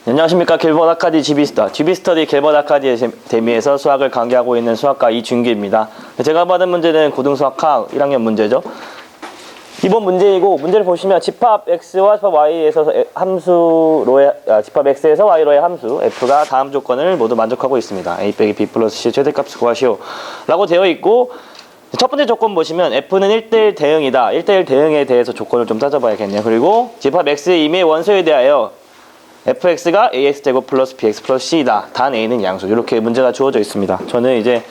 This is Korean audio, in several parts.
안녕하십니까. 길버드 아카디 GB스터디 길버드 아카디 데미에서 수학을 강의하고 있는 수학과 이준규입니다. 제가 받은 문제는 고등수학학 1학년 문제죠. 이번 문제이고, 문제를 보시면 집합 x와 집합 y에서 함수로의 집합 x에서 y로의 함수 f가 다음 조건을 모두 만족하고 있습니다. a 빼기 b 플러스 c 최대값을 구하시오 라고 되어 있고, 첫 번째 조건 보시면 f는 1대1 대응이다. 1대1 대응에 대해서 조건을 좀 따져봐야겠네요. 그리고 집합 x의 임의의 원소에 대하여 fx가 ax제곱 플러스 bx 플러스 c이다. 단 a는 양수. 이렇게 문제가 주어져 있습니다. 저는 이제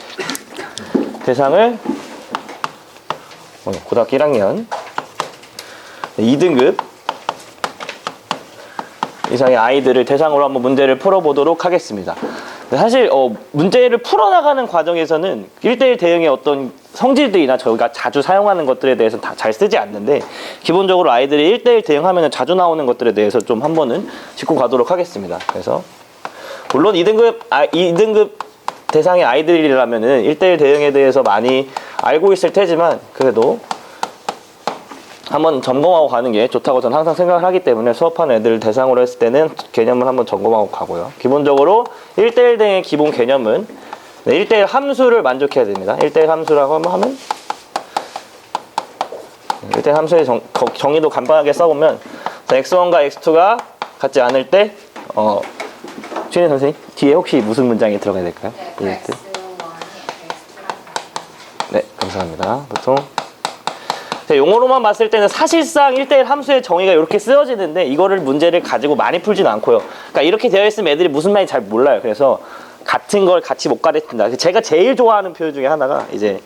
대상을 고등학교 1학년 2등급 이상의 아이들을 대상으로 한번 문제를 풀어보도록 하겠습니다. 사실 문제를 풀어나가는 과정에서는 1대1 대응의 어떤 성질들이나 저희가 자주 사용하는 것들에 대해서는 다 잘 쓰지 않는데, 기본적으로 아이들이 1대1 대응하면 자주 나오는 것들에 대해서 좀 한 번은 짚고 가도록 하겠습니다. 그래서 물론 2등급 대상의 아이들이라면은 1대1 대응에 대해서 많이 알고 있을 테지만, 그래도 한번 점검하고 가는 게 좋다고 저는 항상 생각을 하기 때문에 수업하는 애들을 대상으로 했을 때는 개념을 한번 점검하고 가고요. 기본적으로 1대1 대응의 기본 개념은 1대1 함수를 만족해야 됩니다. 1대1 함수라고 하면 1대1 함수의 정의도 간단하게 써보면, x1과 x2가 같지 않을 때 최인 선생님 뒤에 혹시 무슨 문장이 들어가야 될까요? 네, 네, 감사합니다. 보통 용어로만 봤을 때는 사실상 1대1 함수의 정의가 이렇게 쓰여지는데, 이거를 문제를 가지고 많이 풀지는 않고요. 그러니까 이렇게 되어 있으면 애들이 무슨 말인지 잘 몰라요. 그래서 같은 걸 같이 못 가르친다. 제가 제일 좋아하는 표현 중에 하나가, 이제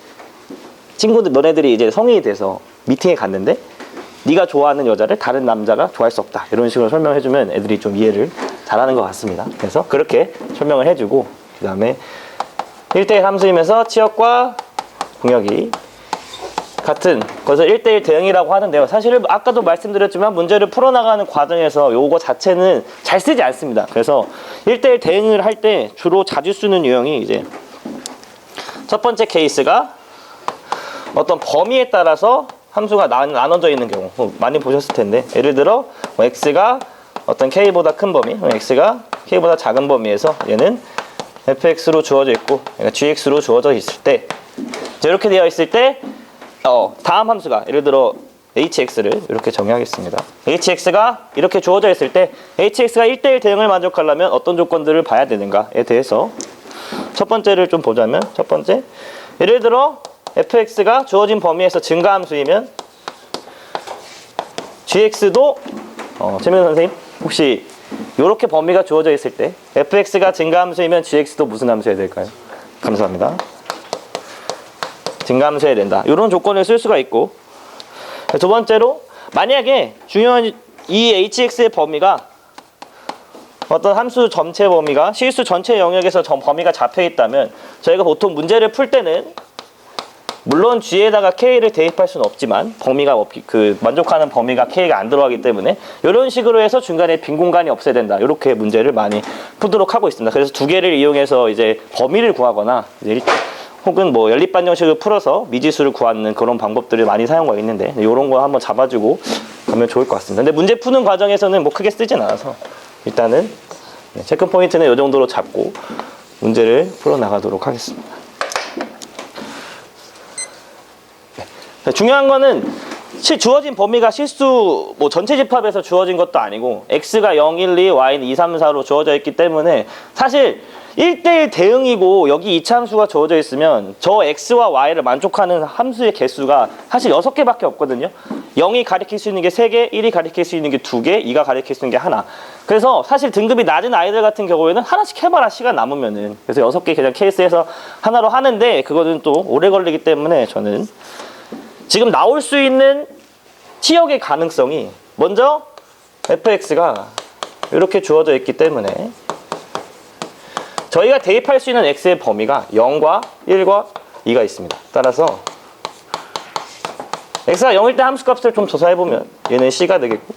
친구들, 너네들이 이제 성인이 돼서 미팅에 갔는데 네가 좋아하는 여자를 다른 남자가 좋아할 수 없다, 이런 식으로 설명해주면 애들이 좀 이해를 잘하는 것 같습니다. 그래서 그렇게 설명을 해주고, 그 다음에 1대1 함수이면서 치역과 공역이 같은 것을 1대1 대응이라고 하는데요. 사실은 아까도 말씀드렸지만 문제를 풀어나가는 과정에서 요거 자체는 잘 쓰지 않습니다. 그래서 1대1 대응을 할 때 주로 자주 쓰는 유형이, 이제 첫 번째 케이스가 어떤 범위에 따라서 함수가 나눠져 있는 경우, 많이 보셨을 텐데, 예를 들어 x가 어떤 k보다 큰 범위, x가 k보다 작은 범위에서 얘는 fx로 주어져 있고 얘가 gx로 주어져 있을 때, 이렇게 되어 있을 때 다음 함수가, 예를 들어 hx를 이렇게 정의하겠습니다. hx가 이렇게 주어져 있을 때 hx가 1대1 대응을 만족하려면 어떤 조건들을 봐야 되는가에 대해서 첫 번째를 좀 보자면, 첫 번째, 예를 들어 fx가 주어진 범위에서 증가함수이면 gx도 최민호 선생님 혹시 이렇게 범위가 주어져 있을 때 fx가 증가함수이면 gx도 무슨 함수여야 될까요? 감사합니다. 증가함수해야 된다. 이런 조건을 쓸 수가 있고, 두 번째로 만약에 중요한 이 hx의 범위가 어떤 함수 전체 범위가 실수 전체 영역에서 범위가 잡혀 있다면, 저희가 보통 문제를 풀 때는 물론 g에다가 k를 대입할 수는 없지만 범위가 만족하는 범위가 k가 안 들어가기 때문에 이런 식으로 해서 중간에 빈 공간이 없어야 된다. 이렇게 문제를 많이 풀도록 하고 있습니다. 그래서 두 개를 이용해서 이제 범위를 구하거나 혹은 뭐 연립반정식을 풀어서 미지수를 구하는 그런 방법들을 많이 사용하고 있는데, 이런 거 한번 잡아주고 가면 좋을 것 같습니다. 근데 문제 푸는 과정에서는 뭐 크게 쓰진 않아서 일단은 체크 포인트는 이 정도로 잡고 문제를 풀어 나가도록 하겠습니다. 중요한 거는 주어진 범위가 실수 전체 집합에서 주어진 것도 아니고 x가 0, 1, 2, y는 2, 3, 4로 주어져 있기 때문에, 사실 1대1 대응이고 여기 이차함수가 주어져 있으면 저 x와 y를 만족하는 함수의 개수가 사실 6개밖에 없거든요. 0이 가리킬 수 있는 게 3개, 1이 가리킬 수 있는 게 2개, 2가 가리킬 수 있는 게 하나. 그래서 사실 등급이 낮은 아이들 같은 경우에는 하나씩 해봐라, 시간 남으면은. 그래서 6개 그냥 케이스에서 하나로 하는데, 그거는 또 오래 걸리기 때문에 저는 지금 나올 수 있는 치역의 가능성이, 먼저 fx가 이렇게 주어져 있기 때문에 저희가 대입할 수 있는 x의 범위가 0과 1과 2가 있습니다. 따라서 x가 0일 때 함수값을 좀 조사해보면 얘는 c가 되겠고,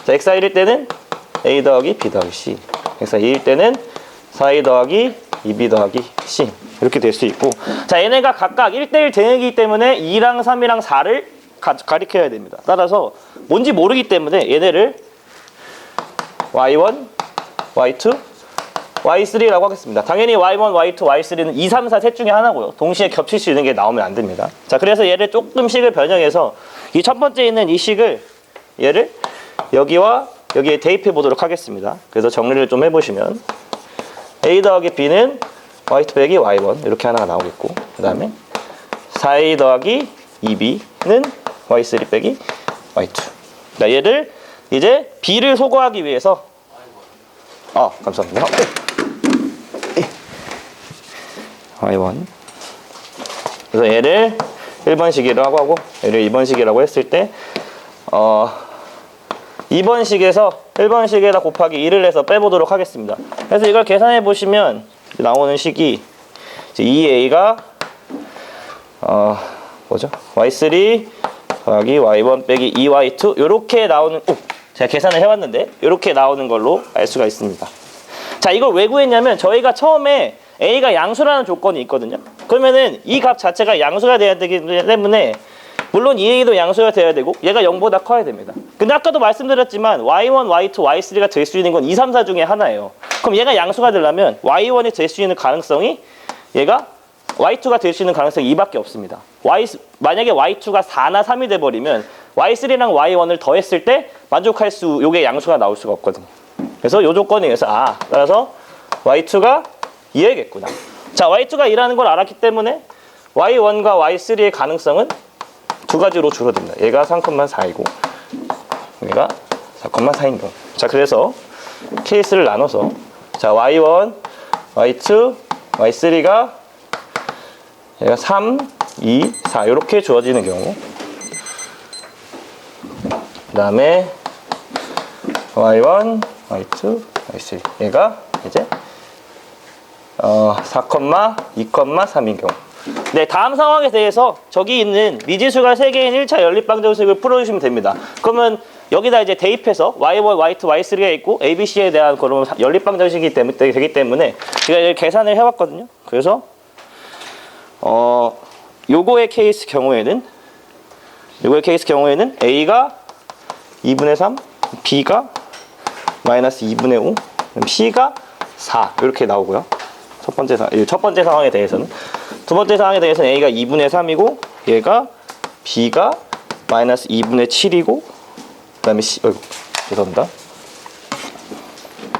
자, x가 1일 때는 a 더하기 b 더하기 c, x가 2일 때는 4a 더하기 2b 더하기 c, 이렇게 될 수 있고, 자, 얘네가 각각 1대1 대응이기 때문에 2랑 3이랑 4를 가리켜야 됩니다. 따라서 뭔지 모르기 때문에 얘네를 y1, y2, y3라고 하겠습니다. 당연히 y1, y2, y3는 2, 3, 4 셋 중에 하나고요. 동시에 겹칠 수 있는 게 나오면 안 됩니다. 자, 그래서 얘를 조금씩을 변형해서 이 첫 번째 있는 이 식을 얘를 여기와 여기에 대입해 보도록 하겠습니다. 그래서 정리를 좀 해보시면 a 더하기 b는 y2 빼기 y1 이렇게 하나가 나오겠고, 그 다음에 4a 더하기 2b는 y3 빼기 y2. 자, 얘를 이제 b를 소거하기 위해서 감사합니다. y1. 그래서 얘를 1번식이라고 하고 얘를 2번식이라고 했을 때 2번식에서 1번식에다 곱하기 1을 해서 빼보도록 하겠습니다. 그래서 이걸 계산해 보시면 나오는 식이 2a가 뭐죠? y3 더하기 y1 빼기 2y2 요렇게 나오는, 제가 계산을 해왔는데 요렇게 나오는 걸로 알 수가 있습니다. 자, 이걸 왜 구했냐면 저희가 처음에 a가 양수라는 조건이 있거든요. 그러면은 이 값 자체가 양수가 돼야 되기 때문에 물론 2a도 양수가 돼야 되고 얘가 0보다 커야 됩니다. 근데 아까도 말씀드렸지만 y1, y2, y3가 될 수 있는 건 2, 3, 4 중에 하나예요. 그럼 얘가 양수가 되려면 y1이 될 수 있는 가능성이 얘가 y2가 될 수 있는 가능성이 2밖에 없습니다. 만약에 y2가 4나 3이 돼버리면 y3랑 y1을 더했을 때 만족할 수, 요게 양수가 나올 수가 없거든요. 그래서 요 조건에 의해서 따라서 y2가 2야겠구나. 자, y2가 2라는 걸 알았기 때문에 y1과 y3의 가능성은 두 가지로 줄어듭니다. 얘가 3,4이고 얘가 4,4인 거. 자, 그래서 케이스를 나눠서 자, y1, y2, y3가 얘가 3, 2, 4 이렇게 주어지는 경우, 그 다음에 y1, y2, y3 얘가 이제 4, 2, 3인 경우. 네, 다음 상황에 대해서 저기 있는 미지수가 3개인 1차 연립방정식을 풀어주시면 됩니다. 그러면 여기다 이제 대입해서 y1, y2, y3가 있고 a, b, c에 대한 그런 연립방정식이 되기 때문에 제가 이제 계산을 해왔거든요. 그래서 요거의 케이스 경우에는 a가 2분의 3, b가 마이너스 2분의 5, c가 4 이렇게 나오고요. 첫 번째 상황에 대해서는. 두 번째 상황에 대해서는 a가 2분의 3이고 얘가 b가 마이너스 2분의 7이고 그 다음에 죄송합니다.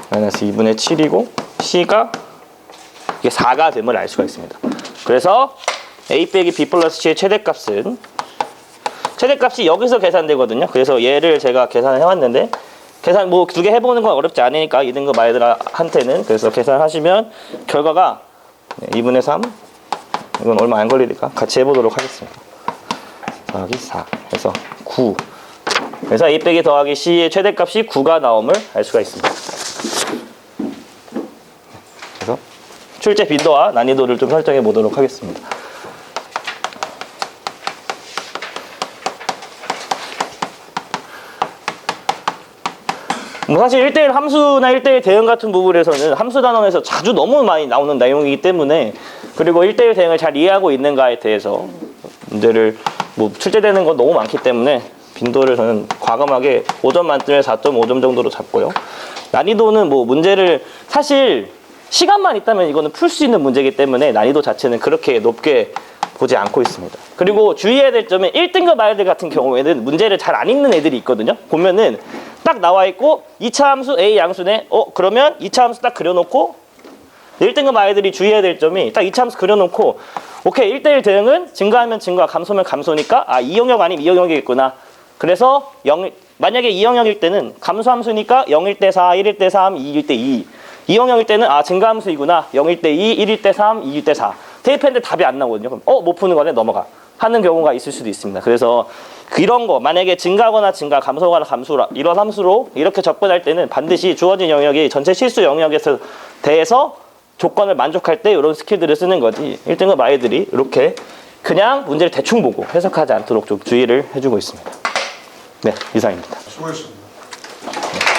마이너스 2분의 7이고 c가 이게 4가 됨을 알 수가 있습니다. 그래서 a 빼기 b 플러스 c의 최대값이 여기서 계산되거든요. 그래서 얘를 제가 계산을 해왔는데 계산 뭐 두 개 해보는 건 어렵지 않으니까 2등급 아이들한테는 그래서 계산하시면 결과가 2분의 3 이건 얼마 안 걸리니까 같이 해보도록 하겠습니다. 더하기 4 해서 9. 그래서 a 빼기 더하기 c의 최대값이 9가 나옴을 알 수가 있습니다. 그래서 출제 빈도와 난이도를 좀 설정해 보도록 하겠습니다. 사실 1대1 함수나 1대1 대응 같은 부분에서는 함수 단원에서 자주 너무 많이 나오는 내용이기 때문에, 그리고 1대1 대응을 잘 이해하고 있는가에 대해서 문제를 출제되는 건 너무 많기 때문에 빈도를 저는 과감하게 5점 만점에 4.5점 정도로 잡고요. 난이도는 문제를 사실 시간만 있다면 이거는 풀 수 있는 문제이기 때문에 난이도 자체는 그렇게 높게 보지 않고 있습니다. 그리고 주의해야 될 점은 1등급 아이들 같은 경우에는 문제를 잘 안 읽는 애들이 있거든요. 보면은 딱 나와 있고 2차 함수 A 양수네. 그러면 2차 함수 딱 그려놓고 1등급 아이들이 주의해야 될 점이 딱 2차 함수 그려놓고 오케이 1대1 대응은 증가하면 증가, 감소면 감소니까 이 영역 아니면 이 영역이겠구나. 그래서 만약에 이 영역일 때는 감소함수니까 0일 때 4, 1일 때 3, 2일 때 2. 이 영역일 때는 증가함수이구나. 0일 때 2, 1일 때 3, 2일 때 4. 대입했는데 답이 안 나오거든요. 그럼 못 푸는 거네 넘어가 하는 경우가 있을 수도 있습니다. 그래서 이런 거 만약에 증가하거나 감소하거나 감소라 이런 함수로 이렇게 접근할 때는 반드시 주어진 영역이 전체 실수 영역에서 대해서 조건을 만족할 때 이런 스킬들을 쓰는 거지 1등급 아이들이 이렇게 그냥 문제를 대충 보고 해석하지 않도록 좀 주의를 해주고 있습니다. 네, 이상입니다. 수고했습니다. 네.